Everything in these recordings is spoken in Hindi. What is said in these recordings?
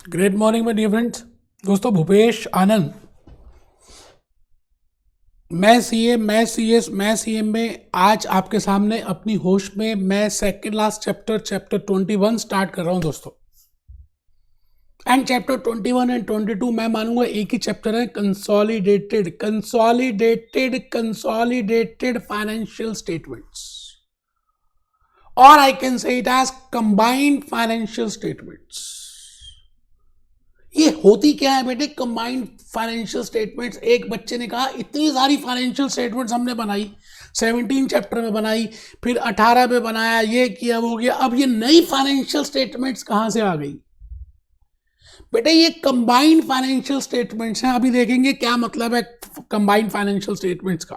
Great morning my dear friends. दोस्तों, भूपेश आनंद, मैं सीए, मैं सीएस, मैं सीएम में आज आपके सामने अपनी होश में मैं सेकंड लास्ट चैप्टर 21 स्टार्ट कर रहा हूं दोस्तों। एंड चैप्टर 21 एंड 22 मैं मानूंगा एक ही चैप्टर है, कंसोलिडेटेड फाइनेंशियल स्टेटमेंट्स, और I can say it as combined financial statements. ये होती क्या है बेटे कंबाइंड फाइनेंशियल स्टेटमेंट्स? एक बच्चे ने कहा इतनी सारी फाइनेंशियल स्टेटमेंट्स हमने बनाई, 17 चैप्टर में बनाई, फिर 18 में बनाया, ये किया वो किया, अब ये नई फाइनेंशियल स्टेटमेंट्स कहां से आ गई? बेटे ये कंबाइंड फाइनेंशियल स्टेटमेंट्स हैं। अभी देखेंगे क्या मतलब है कंबाइंड फाइनेंशियल स्टेटमेंट्स का।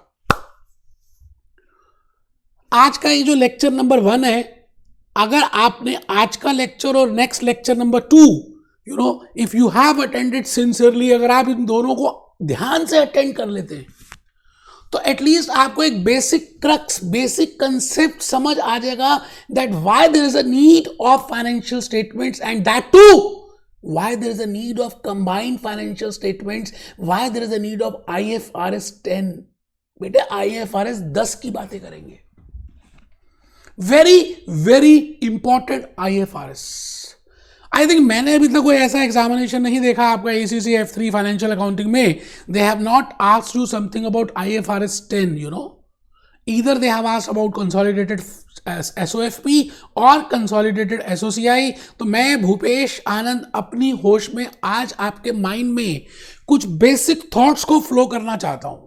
आज का ये जो लेक्चर नंबर 1 है, अगर आपने आज का लेक्चर और next lecture number 2 if you have attended sincerely, अगर आप इन दोनों को ध्यान से अटेंड कर लेते हैं तो एटलीस्ट आपको एक बेसिक क्रक्स, बेसिक कंसेप्ट समझ आ जाएगा that why there is a need of financial statements, and that too why there is a need of combined financial statements, why there is a need of IFRS 10। बेटे IFRS 10 की बातें करेंगे, very very important IFRS। I think मैंने अभी तक कोई ऐसा एग्जामिनेशन नहीं देखा आपका ACC F3 फाइनेंशियल अकाउंटिंग में, they have not asked you something about IFRS 10, either they have asked about consolidated SOFP और कंसोलिडेटेड SOCI। तो मैं भूपेश आनंद अपनी होश में आज आपके माइंड में कुछ बेसिक थॉट्स को फ्लो करना चाहता हूं,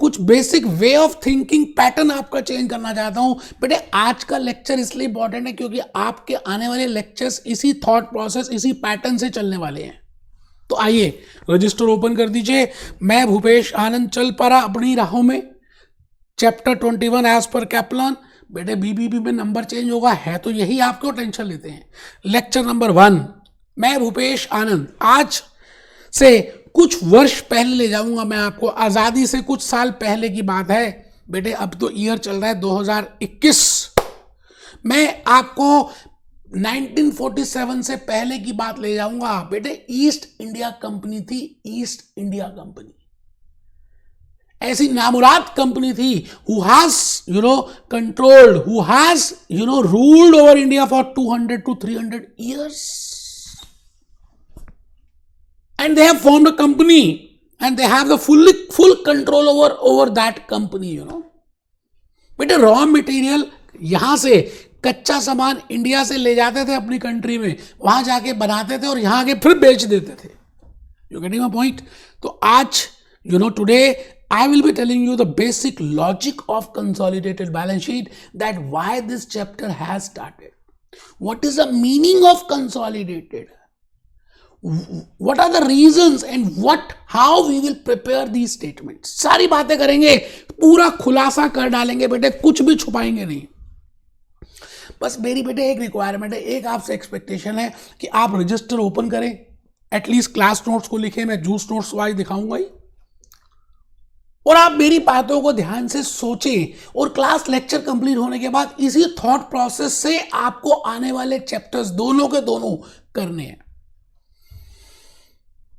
कुछ basic way of thinking pattern आपका चेंज करना चाहता हूं। बेटे आज का लेक्चर इसलिए इंपॉर्टेंट है क्योंकि आपके आने वाले लेक्चर्स इसी थॉट प्रोसेस, इसी पैटर्न से चलने वाले हैं। तो आइए रजिस्टर ओपन कर दीजिए। मैं भूपेश आनंद चल पड़ा अपनी राहों में। Chapter 21 as per Kaplan. बेटे BBB में नंबर चेंज होगा, है तो यही, आप क्यों टेंशन लेते हैं? लेक्चर नंबर 1, मैं भूपेश आनंद आज से कुछ वर्ष पहले ले जाऊंगा मैं आपको, आजादी से कुछ साल पहले की बात है बेटे। अब तो ईयर चल रहा है 2021। मैं आपको 1947 से पहले की बात ले जाऊंगा बेटे। ईस्ट इंडिया कंपनी थी, ईस्ट इंडिया कंपनी ऐसी नामुराद कंपनी थी who has controlled, who has ruled over India for 200 to 300 years. And they have formed a company and they have the full control over that company, बेटे रॉ मटेरियल यहां से, कच्चा सामान इंडिया से ले जाते थे अपनी कंट्री में, वहां जाके बनाते थे और यहां आके फिर बेच देते थे। You getting my point? तो आज today I will be telling you the basic logic of consolidated balance sheet, that why this chapter has started, what is the meaning of consolidated, what are the reasons, and how we will prepare these statements। सारी बातें करेंगे, पूरा खुलासा कर डालेंगे बेटे, कुछ भी छुपाएंगे नहीं। बस मेरी बेटे एक रिक्वायरमेंट है, एक आपसे एक्सपेक्टेशन है कि आप रजिस्टर ओपन करें, एटलीस्ट क्लास नोट्स को लिखें, मैं जूस नोट्स वाइज दिखाऊंगा ही, और आप मेरी बातों को ध्यान से सोचें, और क्लास लेक्चर कंप्लीट होने के बाद इसी थॉट प्रोसेस से आपको आने वाले चैप्टर्स दोनों के दोनों करने हैं।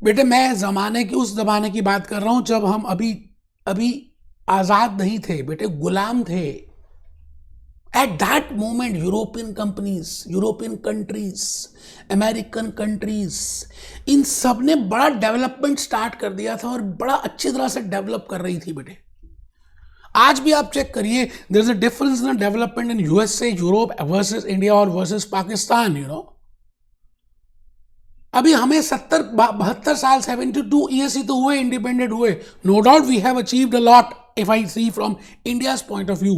बेटे मैं उस जमाने की बात कर रहा हूं जब हम अभी आजाद नहीं थे बेटे, गुलाम थे। At that moment European companies, European countries, American countries, इन सब ने बड़ा डेवलपमेंट स्टार्ट कर दिया था और बड़ा अच्छी तरह से डेवलप कर रही थी बेटे। आज भी आप चेक करिए, there is a difference in development in USA, Europe versus India और वर्सेस पाकिस्तान। अभी हमें 72 साल, 72 ईयर्स ही तो हुए, इंडिपेंडेंट हुए। No doubt we have achieved a lot if I see from India's point of view,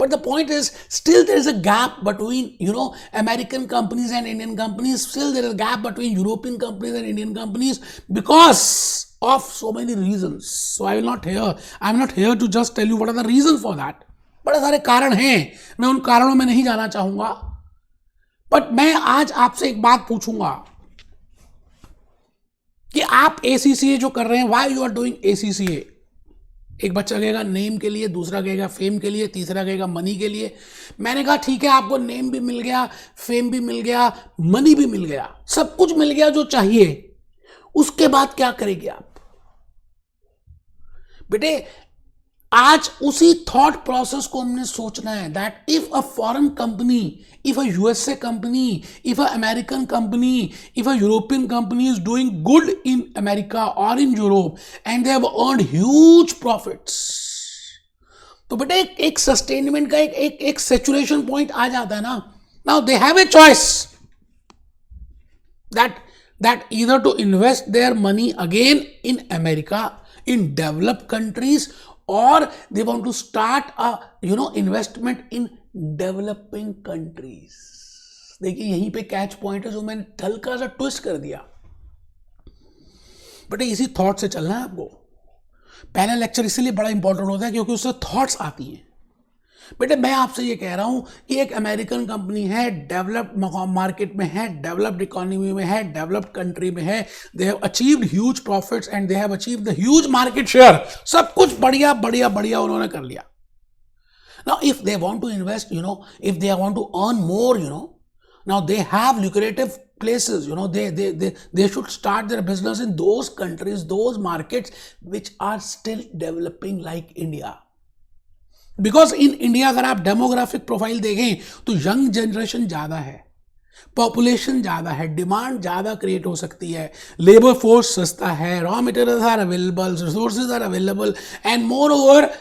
but the point is still there is a gap between American companies and Indian companies, still there is a gap between European companies and Indian companies because of so many reasons. So I'm not here to just tell you what are the reasons for that. बड़े सारे कारण हैं, मैं उन कारणों में नहीं जाना चाहूंगा, बट मैं आज आपसे एक बात पूछूंगा कि आप ACCA जो कर रहे हैं, why you are doing ACCA? एक बच्चा कहेगा नेम के लिए, दूसरा कहेगा फेम के लिए, तीसरा कहेगा मनी के लिए। मैंने कहा ठीक है, आपको नेम भी मिल गया, फेम भी मिल गया, मनी भी मिल गया, सब कुछ मिल गया जो चाहिए, उसके बाद क्या करेंगे आप? बेटे आज उसी थॉट प्रोसेस को हमने सोचना है that if a foreign company, if a USA company, if a American company, if a European company is doing good in America और in Europe and they have earned huge profits, तो बेटे एक सस्टेनमेंट का एक सैचुरेशन पॉइंट आ जाता है ना। Now they have a choice that either to invest their money again in America, in developed countries, or they want to start a investment in developing countries. देखिए यहीं पे कैच पॉइंट है जो मैंने हल्का सा ट्विस्ट कर दिया। बट इसी थॉट से चलना है आपको। पहला लेक्चर इसलिए बड़ा इंपॉर्टेंट होता है क्योंकि उससे थॉट्स आती हैं। बेटे मैं आपसे ये कह रहा हूं कि एक अमेरिकन कंपनी है, डेवलप्ड मार्केट में है, डेवलप्ड इकोनॉमी में है, डेवलप्ड कंट्री में है, they have achieved huge profits and they have achieved the huge market share, सब कुछ बढ़िया बढ़िया बढ़िया उन्होंने कर लिया। Now if they want to invest, if they want to earn more, now they have lucrative places, they should start their business in those countries, those markets which are still developing like India. Because in India अगर आप डेमोग्राफिक प्रोफाइल देखें तो यंग जनरेशन ज्यादा है, पॉपुलेशन ज्यादा है, डिमांड ज्यादा क्रिएट हो सकती है, लेबर फोर्स सस्ता है, raw materials are available, resources are available, and more over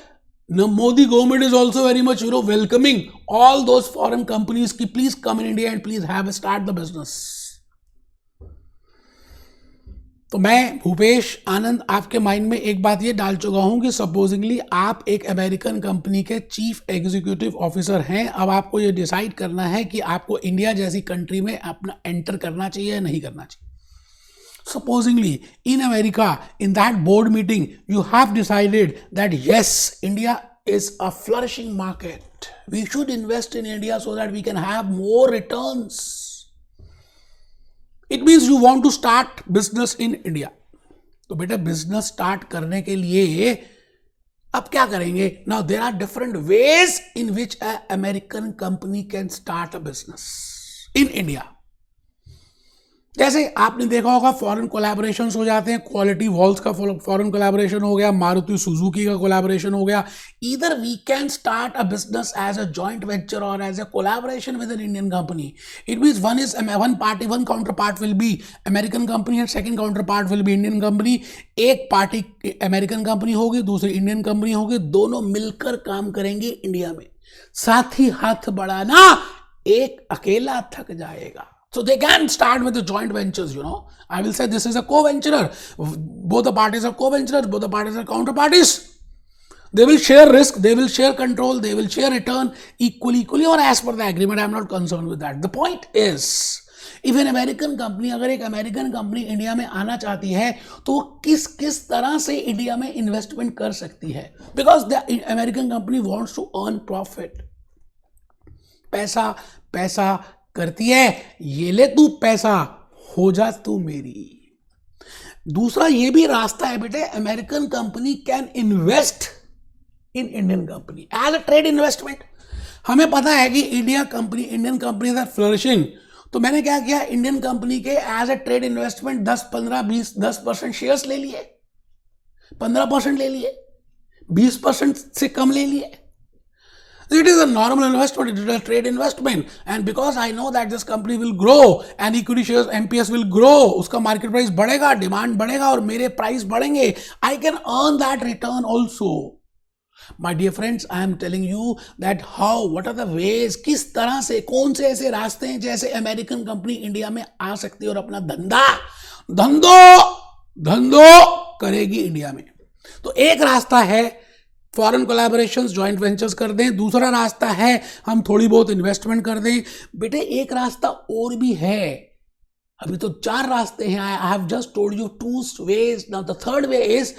Modi government is also very much welcoming all those foreign companies ki please come in India and please start the business. तो मैं भूपेश आनंद आपके माइंड में एक बात ये डाल चुका हूं कि सपोजिंगली आप एक अमेरिकन कंपनी के चीफ एग्जीक्यूटिव ऑफिसर हैं। अब आपको ये डिसाइड करना है कि आपको इंडिया जैसी कंट्री में अपना एंटर करना चाहिए या नहीं करना चाहिए। Supposedly in America, in that board meeting, you have decided that yes, India is a flourishing market. We should invest in India so that we can have more returns. It means you want to start business in India. तो बेटा बिजनेस स्टार्ट करने के लिए अब क्या करेंगे? Now there are different ways in which an American company can start a business in India. जैसे आपने देखा होगा फॉरेन कोलैबोरेशंस हो जाते हैं, क्वालिटी वॉल्स का फॉरेन कोलैबोरेशन हो गया, मारुति सुजुकी का कोलैबोरेशन हो गया। Either we can start a business as a joint venture और as a collaboration with an Indian company. It means one counterpart will be American company and second counterpart will be Indian company. एक पार्टी अमेरिकन कंपनी होगी, दूसरी इंडियन कंपनी होगी, दोनों मिलकर काम करेंगे इंडिया में। साथ ही हाथ बढ़ाना, एक अकेला थक जाएगा। So they can start with the joint ventures, I will say this is a co-venturer. Both the parties are co-venturers, both the parties are counterparties. They will share risk, they will share control, they will share return equally or as per the agreement. I am not concerned with that. The point is, if an American company, अगर एक अमेरिकन कंपनी इंडिया में आना चाहती है तो वो किस तरह से इंडिया में इन्वेस्टमेंट कर सकती है? Because the American company wants to earn profit. पैसा करती है, ये ले तू पैसा, हो जा तू मेरी। दूसरा ये भी रास्ता है बेटे, American company can invest in Indian company as a trade investment. हमें पता है कि इंडियन कंपनीज आर फ्लरिशिंग, तो मैंने क्या किया, इंडियन कंपनी के as a trade investment 10-15-20-10% shares ले लिए, 15% ले लिए, 20% से कम ले लिए। It is a normal investment, it is a trade investment, and because I know that this company will grow and equity shares MPS will grow, उसका market price बढ़ेगा, demand बढ़ेगा और मेरे price बढ़ेंगे, I can earn that return also. My dear friends, I am telling you that what are the ways, किस तरह से, कौन से ऐसे रास्ते हैं जैसे अमेरिकन कंपनी इंडिया में आ सकती है और अपना धंधो करेगी इंडिया में। तो एक रास्ता है फॉरेन कोलैबोरेशंस, जॉइंट वेंचर्स कर दें। दूसरा रास्ता है हम थोड़ी बहुत इन्वेस्टमेंट कर दें। बेटे एक रास्ता और भी है, अभी तो 4 रास्ते हैं। I have just told you 2 ways. Now the third way is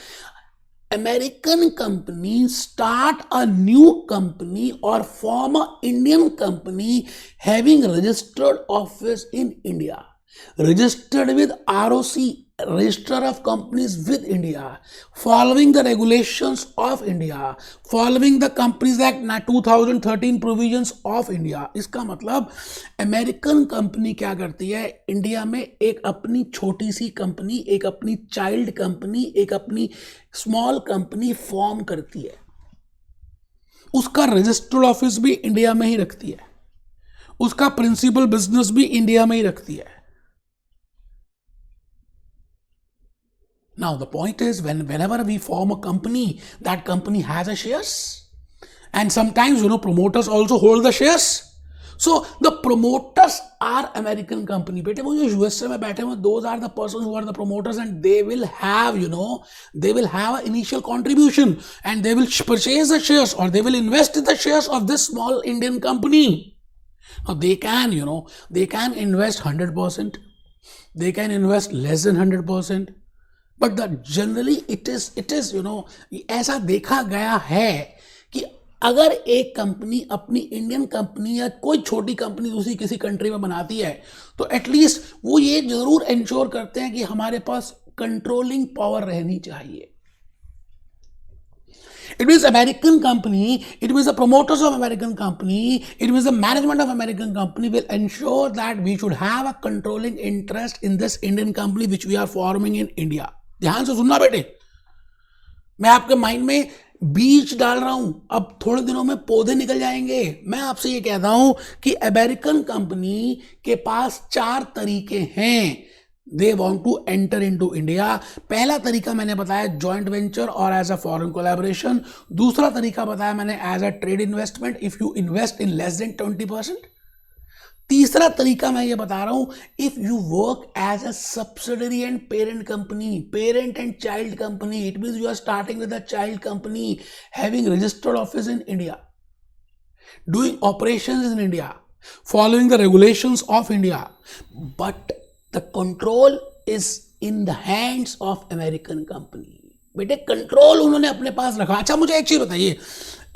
American company start a new company और form a Indian company having registered office in India, registered with ROC register of companies with India, following the regulations of India, following the Companies Act 2013 provisions of India। इसका मतलब अमेरिकन कंपनी क्या करती है, इंडिया में एक अपनी छोटी सी कंपनी, एक अपनी चाइल्ड कंपनी, एक अपनी स्मॉल कंपनी फॉर्म करती है, उसका रजिस्टर्ड ऑफिस भी इंडिया में ही रखती है, उसका प्रिंसिपल बिजनेस भी इंडिया में ही रखती है। Now the point is, whenever we form a company, that company has a shares, and sometimes promoters also hold the shares. So the promoters are American company। बेटे वो जो यूएसए में बैठे हुए, those are the persons who are the promoters, and they will have they will have an initial contribution, and they will purchase the shares, or they will invest in the shares of this small Indian company. Now they can they can invest 100%, they can invest less than 100%, but the generally it is ऐसा देखा गया है कि अगर एक कंपनी अपनी इंडियन कंपनी या कोई छोटी कंपनी दूसरी किसी कंट्री में बनाती है, तो एटलीस्ट वो ये जरूर इंश्योर करते हैं कि हमारे पास कंट्रोलिंग पावर रहनी चाहिए। It means American company, it means the promoters of American company, it means the management of American company will ensure that we should have a controlling interest in this Indian company which we are forming in India। ध्यान से सुनना बेटे, मैं आपके माइंड में बीज डाल रहा हूं, अब थोड़े दिनों में पौधे निकल जाएंगे। मैं आपसे ये कहता हूं कि अमेरिकन कंपनी के पास 4 तरीके हैं, they want to enter into India. पहला तरीका मैंने बताया जॉइंट वेंचर और एज अ फॉरेन कोलैबोरेशन। दूसरा तरीका बताया मैंने as a trade investment, if you invest in less than 20%। तीसरा तरीका मैं ये बता रहा हूं, if you work as a subsidiary and parent company, parent and child company, it means you are starting with a child company, having registered office in India, doing operations in India, following the regulations of India, but the control is in the hands of American company. बेटे कंट्रोल उन्होंने अपने पास रखा। अच्छा मुझे एक चीज बताइए,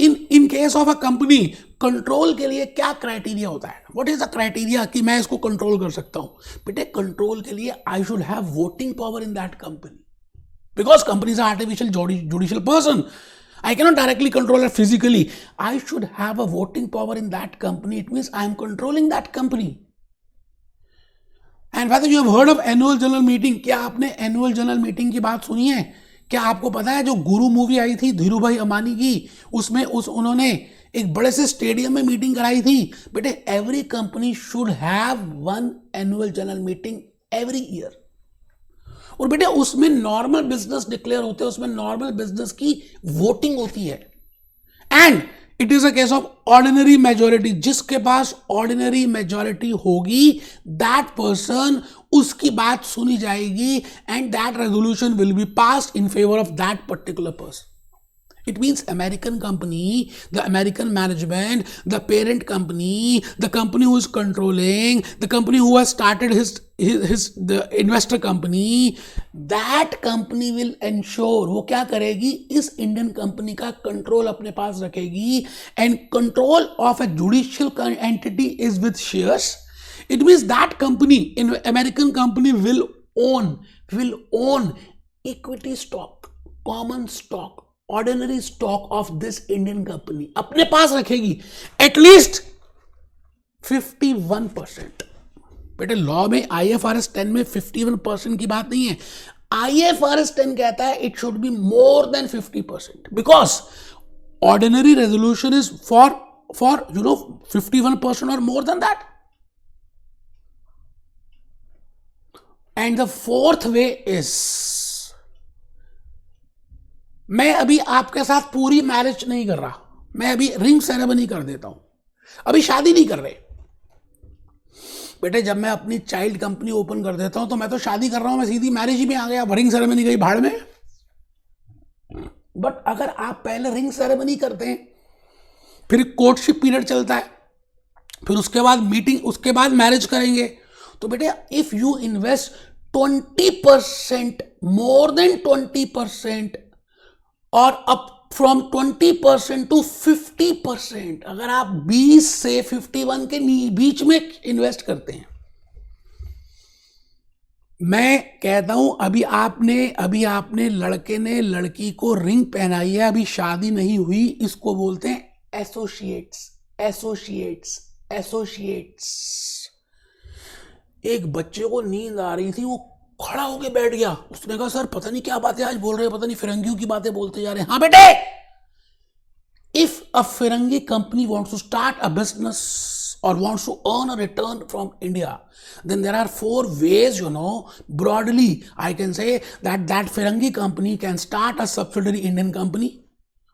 in case of a company control के लिए क्या क्राइटेरिया होता है? व्हाट इज द क्राइटेरिया कि मैं इसको कंट्रोल कर सकता हूं? बेटे कंट्रोल के लिए I should have voting power in that company, because company is artificial judicial person, I cannot directly control it physically. I should have a voting power in that company. It means I am controlling that company. And whether you have heard of annual general meeting, क्या आपने annual general meeting की बात सुनी है? क्या आपको पता है जो गुरु मूवी आई थी धीरू भाई अंबानी की, उसमें उन्होंने एक बड़े से स्टेडियम में मीटिंग कराई थी? बेटे every company should have 1 annual general meeting every year. और बेटे उसमें नॉर्मल बिजनेस डिक्लेयर होते हैं, उसमें नॉर्मल बिजनेस की वोटिंग होती है, and it is a case of ordinary majority. जिसके पास ऑर्डिनरी मेजोरिटी होगी दैट पर्सन, उसकी बात सुनी जाएगी, and that resolution will be passed in favour of that particular person. It means American company, the American management, the parent company, the company who is controlling, the company who has started the investor company, that company will ensure, वो क्या करेगी, इस इंडियन कंपनी का कंट्रोल अपने पास रखेगी, and control of a judicial entity is with shares. It means that company, in American company will own equity stock, common stock, ordinary stock of this Indian company अपने पास रखेगी, एटलीस्ट 51%। बेटे लॉ में IFRS 10 में 51% की बात नहीं है। IFRS 10 कहता है it should be more than 50%, because ordinary resolution is for 51% और more than that. And the fourth way is, मैं अभी आपके साथ पूरी मैरिज नहीं कर रहा, मैं अभी रिंग सेरेमनी कर देता हूं, अभी शादी नहीं कर रहे। बेटे जब मैं अपनी चाइल्ड कंपनी ओपन कर देता हूं तो मैं तो शादी कर रहा हूं, मैं सीधी मैरिज ही में आ गया, रिंग सेरेमनी गई भाड़ में। बट अगर आप पहले रिंग सेरेमनी करते हैं, फिर कोर्टशिप पीरियड चलता है, फिर उसके बाद मीटिंग, उसके बाद मैरिज करेंगे, तो बेटे if you invest 20%, more than 20%, और अप फ्रॉम 20% टू 50%, अगर आप 20 से 51 के बीच में इन्वेस्ट करते हैं, मैं कहता हूं अभी आपने लड़के ने लड़की को रिंग पहनाई है, अभी शादी नहीं हुई, इसको बोलते हैं एसोसिएट्स। Associates associates. एक बच्चे को नींद आ रही थी, वो खड़ा होके बैठ गया, उसने कहा सर पता नहीं क्या बातें आज बोल रहे हैं, पता नहीं फिरंगियों की बातें बोलते जा रहे हैं। हाँ बेटे, if a Firangi company wants to start a business or wants to earn a return from India, then there are 4 ways, broadly I can say that Firangi company can start a subsidiary Indian company,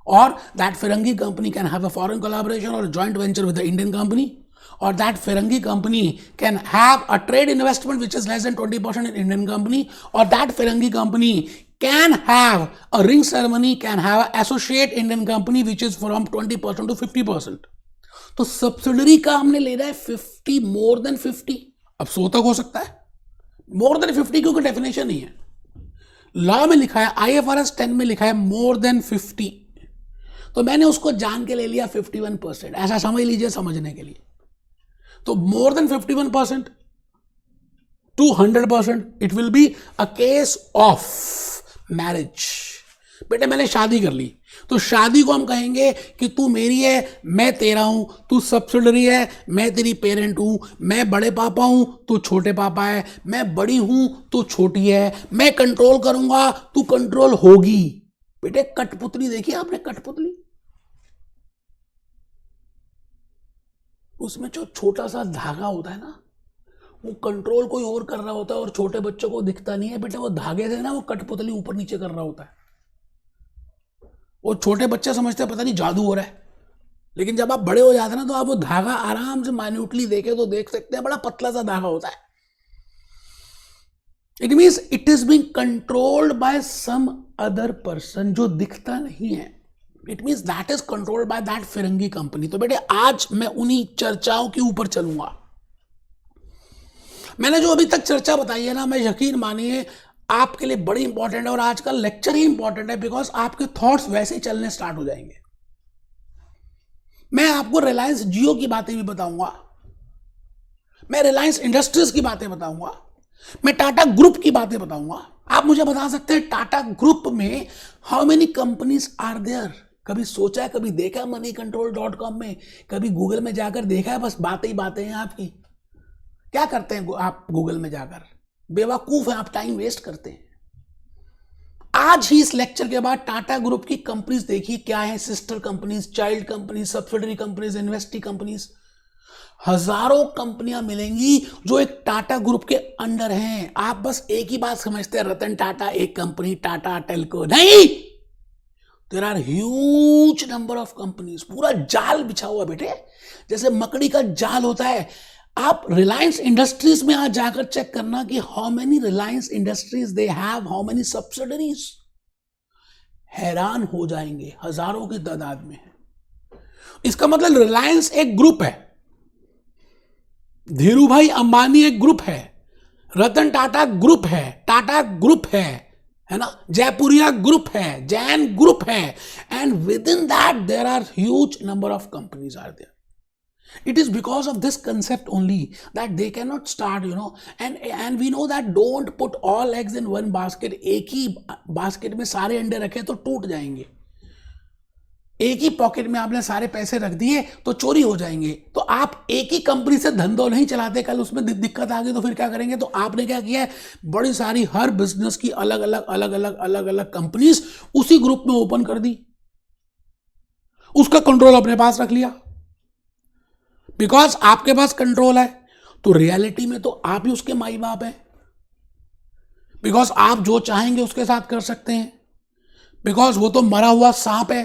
or that Firangi company can have a foreign collaboration or a joint venture with the Indian company, or that Firangi company can have a trade investment which is less than 20% in Indian company, or that Firangi company can have a ring ceremony, can have an associate Indian company which is from 20% to 50%. तो सब्सिडरी का हमने ले रहा है 50, मोर देन 50। अब 100 तक हो सकता है, मोर देन 50 क्योंकि डेफिनेशन नहीं है, लॉ में लिखा है, IFRS 10 में लिखा है मोर देन 50, तो मैंने उसको जान के ले लिया 51%, ऐसा समझ लीजिए समझने के लिए। तो more than 51% to 100%, it will be a case of marriage. बेटे मैंने शादी कर ली, तो शादी को हम कहेंगे कि तू मेरी है, मैं तेरा हूं, तू सब्सिडरी है, मैं तेरी पेरेंट हूं, मैं बड़े पापा हूं, तू छोटे पापा है, मैं बड़ी हूं, तू छोटी है, मैं कंट्रोल करूंगा, तू कंट्रोल होगी। बेटे कठपुतली देखी आपने, कठपुतली, उसमें जो छोटा सा धागा होता है ना, वो कंट्रोल कोई और कर रहा होता है और छोटे बच्चों को दिखता नहीं है। बेटा वो धागे से ना वो कठपुतली ऊपर नीचे कर रहा होता है, वो छोटे बच्चे समझते हैं पता नहीं जादू हो रहा है, लेकिन जब आप बड़े हो जाते हैं ना तो आप वो धागा आराम से माइन्यूटली देखे तो देख सकते हैं, बड़ा पतला सा धागा होता है। It means it is being controlled by some other person, जो दिखता नहीं है। It means that is controlled by that फिरंगी कंपनी। तो बेटे आज मैं उन्हीं चर्चाओं के ऊपर चलूंगा। मैंने जो अभी तक चर्चा बताई है ना, मैं यकीन मानिए आपके लिए बड़ी इंपॉर्टेंट है, और आज का लेक्चर ही इंपॉर्टेंट है बिकॉज आपके थॉट्स वैसे ही चलने स्टार्ट हो जाएंगे। मैं आपको रिलायंस जियो की बातें भी बताऊंगा, मैं रिलायंस इंडस्ट्रीज की बातें बताऊंगा, मैं टाटा ग्रुप की बातें बताऊंगा। आप मुझे बता सकते हैं टाटा ग्रुप में how many companies are there? कभी सोचा है, कभी देखा है moneycontrol.com में, कभी गूगल में जाकर देखा है? बस बातें ही बातें हैं आपकी। क्या करते हैं आप गूगल में जाकर? बेवकूफ है आप, टाइम वेस्ट करते हैं। आज ही इस लेक्चर के बाद टाटा ग्रुप की कंपनीज देखिए क्या है, sister companies, child companies, subsidiary companies, investee companies, हजारों कंपनियां मिलेंगी जो एक टाटा ग्रुप के अंडर हैं। आप बस एक ही बात समझते हैं, रतन टाटा एक कंपनी, टाटा टेल्को, नहीं, there are huge number of companies. पूरा जाल बिछा हुआ बेटे, जैसे मकड़ी का जाल होता है। आप रिलायंस इंडस्ट्रीज में आज जाकर चेक करना कि how many Reliance industries they have, how many subsidiaries, हैरान हो जाएंगे, हजारों की तादाद में है। इसका मतलब रिलायंस एक ग्रुप है, धीरू भाई अंबानी एक ग्रुप है, रतन टाटा ग्रुप है, टाटा ग्रुप है ना, जयपुरिया ग्रुप है, जैन ग्रुप है, and within that there are huge number of companies are there. It is because of this concept only that they cannot start, and we know that don't put all eggs in one basket. एक ही बास्केट में सारे अंडे रखे तो टूट जाएंगे, एक ही पॉकेट में आपने सारे पैसे रख दिए तो चोरी हो जाएंगे। तो आप एक ही कंपनी से धंधो नहीं चलाते, कल उसमें दिक्कत आ गई तो फिर क्या करेंगे? तो आपने क्या किया है, बड़ी सारी हर बिजनेस की अलग अलग कंपनीज उसी ग्रुप में ओपन कर दी, उसका कंट्रोल अपने पास रख लिया। बिकॉज आपके पास कंट्रोल है तो रियलिटी में तो आप ही उसके माई बाप हैं, बिकॉज आप जो चाहेंगे उसके साथ कर सकते हैं, बिकॉज वो तो मरा हुआ सांप है,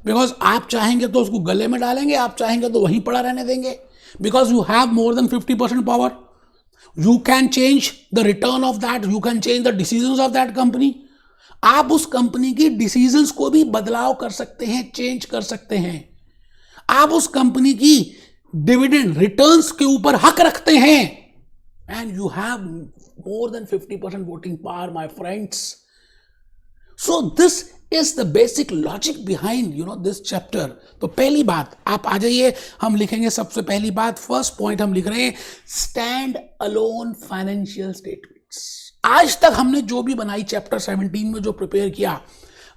बिकॉज आप चाहेंगे तो उसको गले में डालेंगे, आप चाहेंगे तो वहीं पड़ा रहने देंगे, because you have more than 50% power. You can change the return of that, you can change the decisions of that company. आप उस कंपनी की डिसीजंस को भी बदलाव कर सकते हैं, चेंज कर सकते हैं। आप उस कंपनी की डिविडेंड रिटर्न्स के ऊपर हक रखते हैं, and you have more than 50% voting power, my friends. So this is the basic logic behind this chapter. तो पहली बात आप आ जाइए, हम लिखेंगे सबसे पहली बात, फर्स्ट पॉइंट हम लिख रहे हैं, स्टैंड अलोन फाइनेंशियल स्टेटमेंट्स। आज तक हमने जो भी बनाई चैप्टर 17 में जो प्रिपेयर किया,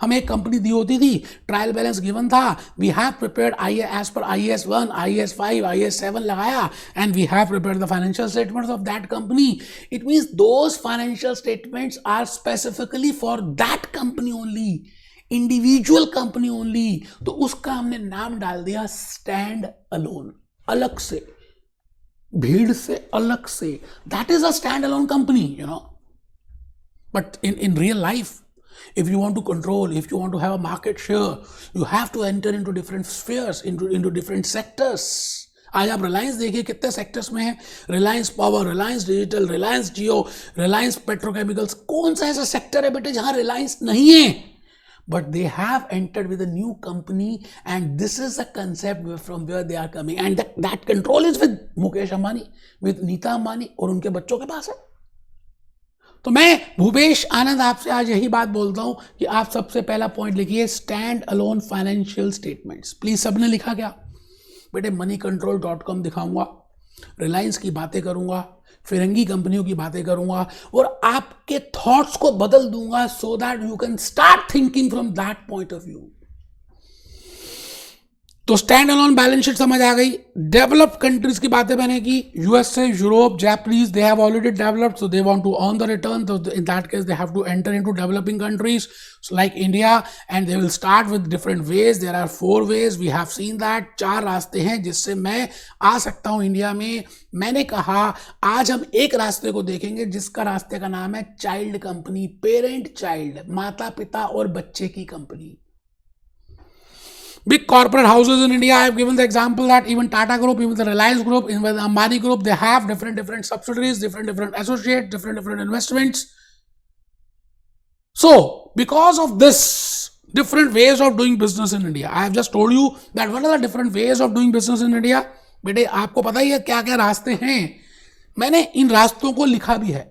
हमें एक कंपनी दी होती थी, ट्रायल बैलेंस गिवन था, we have prepared I as per IAS 1, IAS 5, IAS 7 लगाया, and we have prepared the financial statements of that company. It means those financial statements are specifically for that company only, individual company only. तो उसका हमने नाम डाल दिया स्टैंड अलोन, अलग से, भीड़ से अलग से. That is a stand alone company, you know. But in real life, if you want to control, if you want to have a market share, you have to enter into different spheres, into different sectors. आज आप रिलायंस देखिए कितने सेक्टर्स में है, रिलायंस पावर, रिलायंस डिजिटल, रिलायंस जियो, रिलायंस पेट्रोकेमिकल्स. कौन सा ऐसा सेक्टर है बेटे जहां रिलायंस नहीं है? But they have entered with a new company, and this is a concept from where they are coming, and that control is with Mukesh Ambani, with Neeta Ambani, और उनके बच्चों के पास है. तो मैं भूपेश आनंद आपसे आज यही बात बोलता हूं कि आप सबसे पहला पॉइंट लिखिए, stand alone financial statements. Please सबने लिखा क्या बेटे? moneycontrol.com दिखाऊंगा, रिलायंस की बातें करूंगा, फिरंगी कंपनियों की बातें करूंगा, और आपके थॉट्स को बदल दूंगा, so that you can start thinking from that point of view. तो स्टैंड अलोन बैलेंस शीट समझ आ गई. डेवलप्ड कंट्रीज की बातें मैंने की, USA, Europe, Japanese, they have already developed, so they want to earn the return. तो in that case they have to enter into developing countries like India, and they will start with different ways. There are 4 ways, we have seen that. 4 रास्ते हैं जिससे मैं आ सकता हूं इंडिया में. मैंने कहा आज हम एक रास्ते को देखेंगे जिसका रास्ते का नाम है चाइल्ड कंपनी, पेरेंट चाइल्ड, माता पिता और बच्चे की company. Big corporate houses in India, I have given the example that even Tata Group, even the Reliance Group, even the Ambani Group, they have different subsidiaries, different associates, different investments. So, because of this, different ways of doing business in India, I have just told you that what are the different ways of doing business in India. बेटे आपको पता ही है क्या क्या रास्ते हैं. मैंने इन रास्तों को लिखा भी है.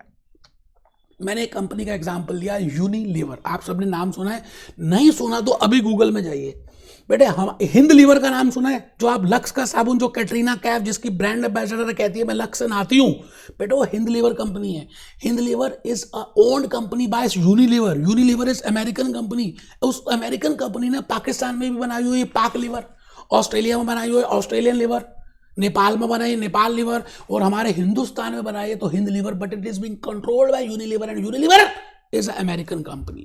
मैंने एक कंपनी का एग्जाम्पल लिया, यूनिलीवर. आप सबने नाम सुना है? नहीं सुना तो अभी गूगल में जाइए बेटे. हम हिंद लीवर का नाम सुना है? जो आप लक्स का साबुन, जो कैटरीना कैफ जिसकी ब्रांड एम्बेसडर कहती है मैं लक्स से नहाती हूं, बेटे वो हिंद लीवर कंपनी है. Hind Lever is a owned company by Unilever. Unilever is American company. उस अमेरिकन कंपनी ने पाकिस्तान में भी बनाई हुई है पाक लीवर, ऑस्ट्रेलिया में बनाई हुई है ऑस्ट्रेलियन लीवर, नेपाल में बनाई नेपाल लीवर, और हमारे हिंदुस्तान में बनाई है तो Hind Lever. But it is being controlled by Unilever, and Unilever is an American company.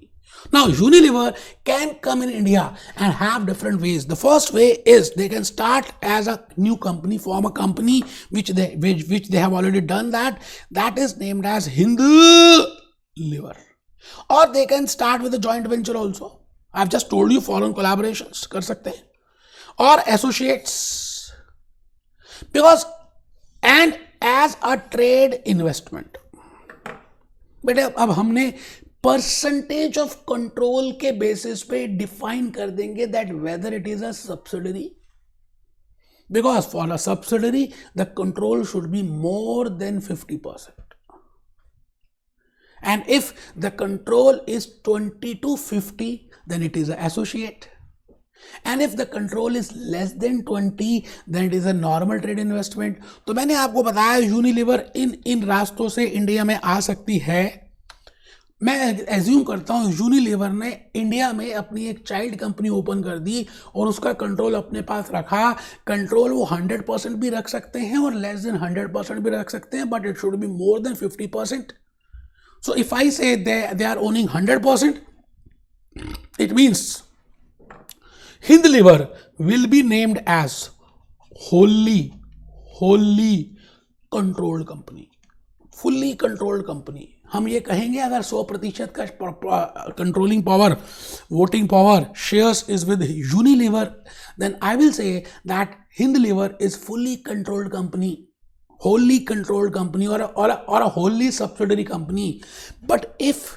Now Unilever can come in India and have different ways. The first way is they can start as a new company, form a company which they have already done that. That is named as Hindliver. Or they can start with a joint venture also. I've just told you foreign collaborations कर सकते हैं, or associates, because and as a trade investment. बेटे अब हमने परसेंटेज ऑफ कंट्रोल के बेसिस पे डिफाइन कर देंगे that whether it is a subsidiary, because for a subsidiary the control should be more than 50%, and if the control is 20 to 50 then it is an associate, and if the control is less than 20 then it is a normal trade investment. तो मैंने आपको बताया यूनिलीवर इन रास्तों से इंडिया में आ सकती है. मैं एज्यूम करता हूँ यूनिलीवर ने इंडिया में अपनी एक चाइल्ड कंपनी ओपन कर दी और उसका कंट्रोल अपने पास रखा. कंट्रोल वो 100% भी रख सकते हैं और लेस देन 100% भी रख सकते हैं, but it should be more than 50%. So if I say they are owning 100%, it means Hindliver will be named as wholly controlled company, fully controlled company. हम ये कहेंगे अगर 100% का controlling power, voting power, shares is with Unilever, then I will say that Hindliver is fully controlled company, wholly controlled company, or a wholly subsidiary company. But if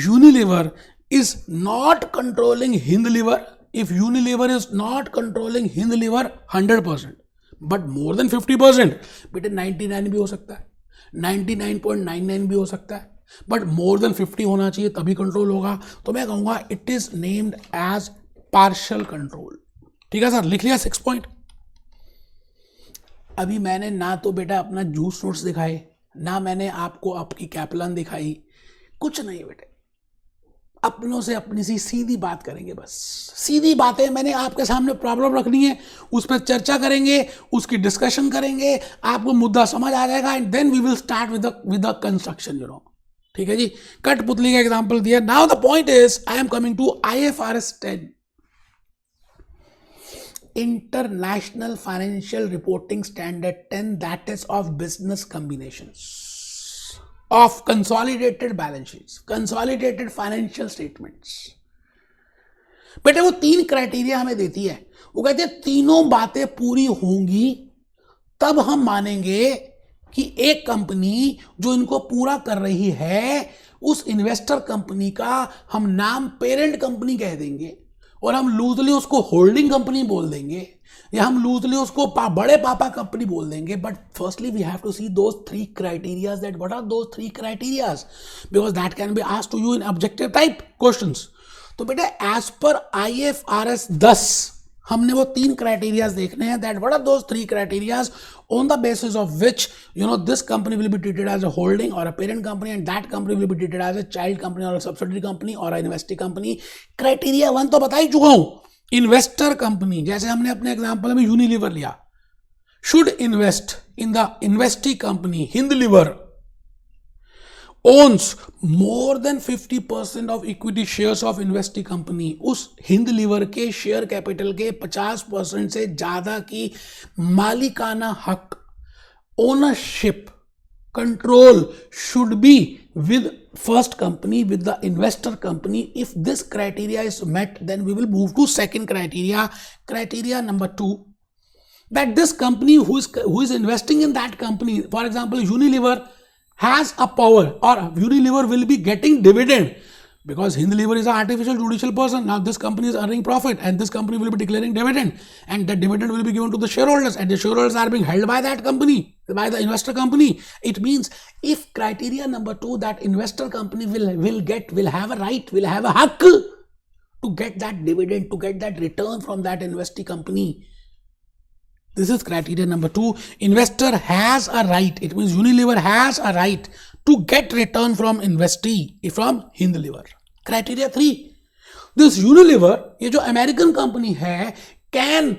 Unilever is not controlling Hindliver, if Unilever is not controlling Hindliver 100%, but more than 50%, बेटे 99 भी हो सकता है, 99.99 भी हो सकता है, बट मोर देन 50 होना चाहिए तभी कंट्रोल होगा. तो मैं कहूँगा it is named as partial control. ठीक है सर, लिख लिया 6 पॉइंट. अभी मैंने ना तो बेटा अपना जूस नोट्स दिखाए, ना मैंने आपको आपकी कैपलान दिखाई, कुछ नहीं बेटे। अपनों से अपनी सी सीधी बात करेंगे, बस सीधी बातें मैंने आपके सामने प्रॉब्लम रखनी है, उस पर चर्चा करेंगे, उसकी डिस्कशन करेंगे, आपको मुद्दा समझ आ जाएगा and then we will start with the construction, you know. ठीक है जी, कठपुतली का एग्जांपल दिया। Now the point is I am coming to IFRS 10, international financial reporting standard 10, that is of business combinations of consolidated balance sheets, consolidated financial statements। बेटे वो 3 क्राइटेरिया हमें देती है, वो कहते हैं तीनों बातें पूरी होंगी तब हम मानेंगे कि एक कंपनी जो इनको पूरा कर रही है, उस इन्वेस्टर कंपनी का हम नाम पेरेंट कंपनी कह देंगे और हम लूजली उसको होल्डिंग कंपनी बोल देंगे, या हम लूजली उसको बड़े पापा कंपनी बोल देंगे। But firstly we have to see those 3 criterias, that what are those 3 criterias, because that can be asked to you in objective type questions. तो बेटा एज पर IFRS 10 हमने वो 3 क्राइटेरियाज देखने हैं, that what are those 3 criterias on the basis of which you know this company will be treated as a holding or a parent company and that company will be treated as a child company or a subsidiary company or a investee company। Criteria 1 तो बता ही चुका हूं, इन्वेस्टर कंपनी, जैसे हमने अपने एग्जांपल में यूनिलीवर लिया, should invest in the investee company Hind liver owns more than 50% of equity shares of investee company। उस हिंद लीवर के शेयर कैपिटल के 50% से ज्यादा की मालिकाना हक, ownership, control should be with first company, with the investor company। If this criteria is met, then we will move to second criteria, criteria number 2, that this company who is investing in that company, for example Unilever has a power or Unilever will be getting dividend, because Unilever is an artificial judicial person। Now this company is earning profit and this company will be declaring dividend and the dividend will be given to the shareholders and the shareholders are being held by that company, by the investor company। It means if criteria number 2, that investor company will have a right, will have a hak to get that dividend, to get that return from that investee company, this is criteria number 2। Investor has a right, it means Unilever has a right to get return from investee, from Hindliver। Criteria 3, this Unilever, ये जो अमेरिकन कंपनी है, can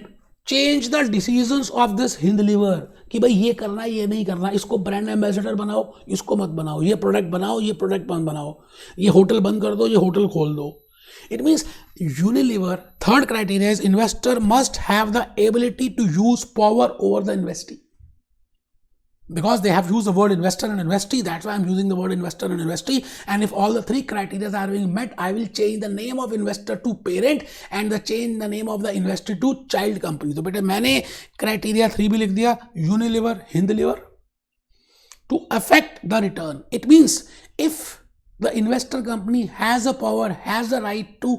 change the decisions of this Hindliver कि भाई ये करना ये नहीं करना, इसको ब्रांड एम्बेसडर बनाओ, इसको मत बनाओ, ये प्रोडक्ट बनाओ, ये प्रोडक्ट मत बनाओ, ये होटल बंद कर दो, ये होटल खोल दो। It means Unilever, third criteria is investor must have the ability to use power over the investee, because they have used the word investor and investee, that's why I'm using the word investor and investee। And if all the 3 criteria are being met, I will change the name of investor to parent and change the name of the investee to child company। तो बेटे मैंने criteria 3 भी लिख दिया, Unilever, Hindliver, to affect the return। It means if the investor company has a power, has the right to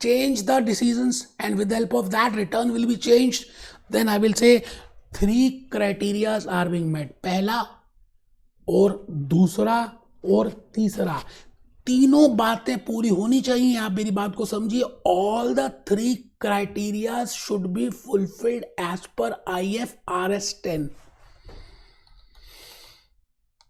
change the decisions and with the help of that return will be changed, then I will say 3 criteria are being met। पहला और दूसरा और तीसरा, तीनों बातें पूरी होनी चाहिए। आप मेरी बात को समझिए, all the 3 criteria should be fulfilled as per IFRS 10।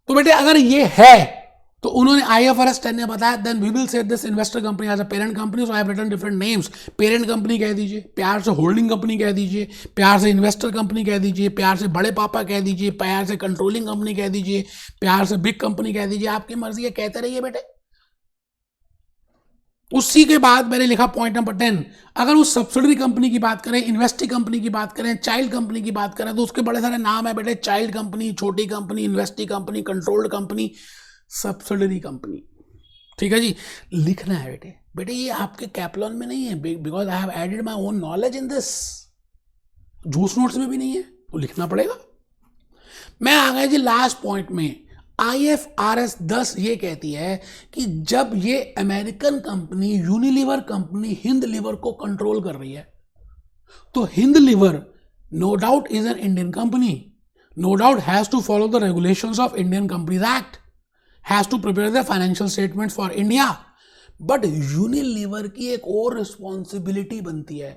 तो बेटे अगर ये है तो उन्होंने IFRS 10 ने बताया, then we will say this investor company as a parent company. So I have written different names, parent company कह दीजिए, प्यार से होल्डिंग कंपनी कह दीजिए, प्यार से इन्वेस्टर कंपनी कह दीजिए, प्यार से बड़े पापा कह दीजिए, प्यार से कंट्रोलिंग कंपनी कह दीजिए, प्यार से बिग कंपनी कह दीजिए, आपकी मर्जी है, कहते रहिए बेटे। उसी के बाद मैंने लिखा पॉइंट नंबर 10, अगर उस सब्सिडरी कंपनी की बात करें, इन्वेस्टी कंपनी की बात करें, चाइल्ड कंपनी की बात करें, तो उसके बड़े सारे नाम है बेटे, चाइल्ड कंपनी, छोटी company, investee company, controlled company, subsidiary company. ठीक है जी, लिखना है बेटे। बेटे ये आपके कैपलॉन में नहीं है, because I have added my own knowledge in this, juice notes में भी नहीं है, तो लिखना पड़ेगा। मैं आ गया जी लास्ट पॉइंट में। IFRS 10 ये कहती है कि जब ये American company Unilever company Hind Lever को कंट्रोल कर रही है, तो Hind Lever no doubt is an Indian company, no doubt has to follow the regulations of Indian companies act, has to prepare the financial statements for India। बट यूनिलीवर की एक और रिस्पॉन्सिबिलिटी बनती है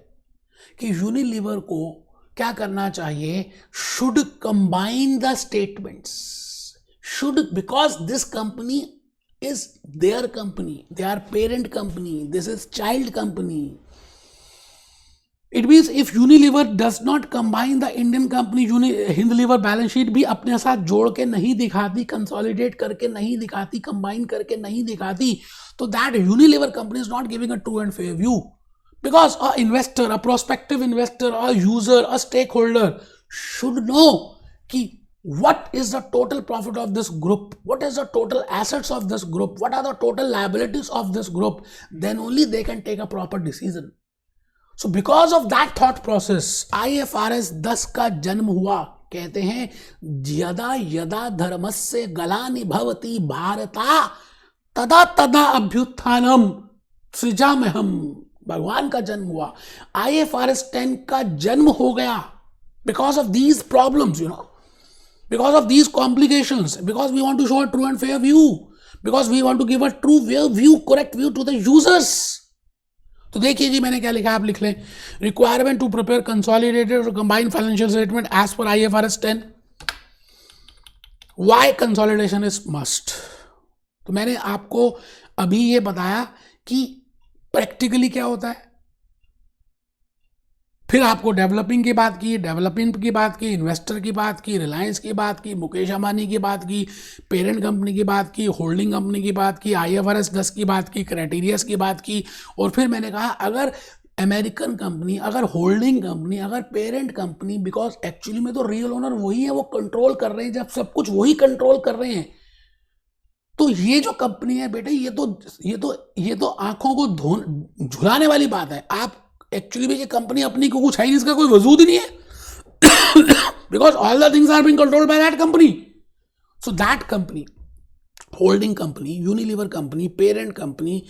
कि यूनिलीवर को क्या करना चाहिए, should combine the statements, should, because this company is their company, their parent company, this is child company. It means if Unilever does not combine the Indian company Unilever balance sheet भी अपने साथ जोड़ के नहीं दिखाती, कंसोलिडेट करके नहीं दिखाती, कंबाइन करके नहीं दिखाती, तो that Unilever company is not giving a true and fair view. Because a investor, a prospective investor, a user, a stakeholder should know कि what is the total profit of this group, what is the total assets of this group, what are the total liabilities of this group, then only they can take a proper decision. So because of that thought process, IFRS 10 का जन्म हुआ. कहते हैं यदा यदा धर्मस्य ग्लानि भवति भारता तदा तदा अभ्युत्थानम सृजाम्यहम्. भगवान का जन्म हुआ. IFRS 10 का जन्म हो गया because of these problems, because of these complications, because we want to show a true and fair view, because we want to give a true view, correct view to the users. तो देखिए जी मैंने क्या लिखा, आप लिख लें. रिक्वायरमेंट टू प्रिपेयर कंसोलिडेटेड और combined financial statement as per IFRS 10. Why consolidation is must. तो मैंने आपको अभी ये बताया कि प्रैक्टिकली क्या होता है. फिर आपको डेवलपिंग की बात की, इन्वेस्टर की बात की, रिलायंस की बात की, मुकेश अंबानी की बात की, पेरेंट कंपनी की बात की, होल्डिंग कंपनी की बात की, IFRS 10 की बात की, क्राइटेरियाज की बात की. और फिर मैंने कहा अगर अमेरिकन कंपनी, अगर होल्डिंग कंपनी, अगर पेरेंट कंपनी, बिकॉज एक्चुअली में तो रियल ओनर वही है, वो कंट्रोल कर रहे हैं, जब सब कुछ वही कंट्रोल कर रहे हैं, तो ये जो कंपनी है बेटे ये तो आंखों को झुलाने वाली बात है. आप एक्चुअली में ये कंपनी अपनी को कुछ है नहीं, इसका कोई वजूद ही नहीं है, because all the things are being controlled by that company. So that company, holding company, Unilever company, parent company,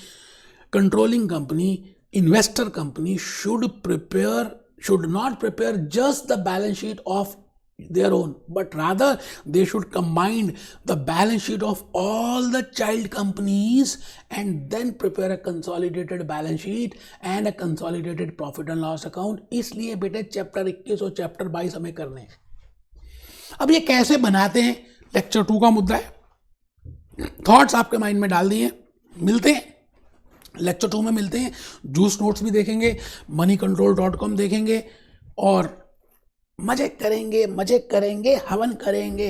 controlling company, investor company should not prepare just the balance sheet of their own, but rather they should combine the balance sheet of all the child companies and then prepare a consolidated balance sheet and a consolidated profit and loss account. इसलिए बेटे चैप्टर 21 और चैप्टर 22 हमें करने हैं. अब ये कैसे बनाते हैं, लेक्चर 2 का मुद्दा है. थॉट्स आपके माइंड में डाल दिए. मिलते हैं लेक्चर 2 में, मिलते हैं. जूस नोट्स भी देखेंगे, moneycontrol.com देखेंगे और मजे करेंगे, हवन करेंगे.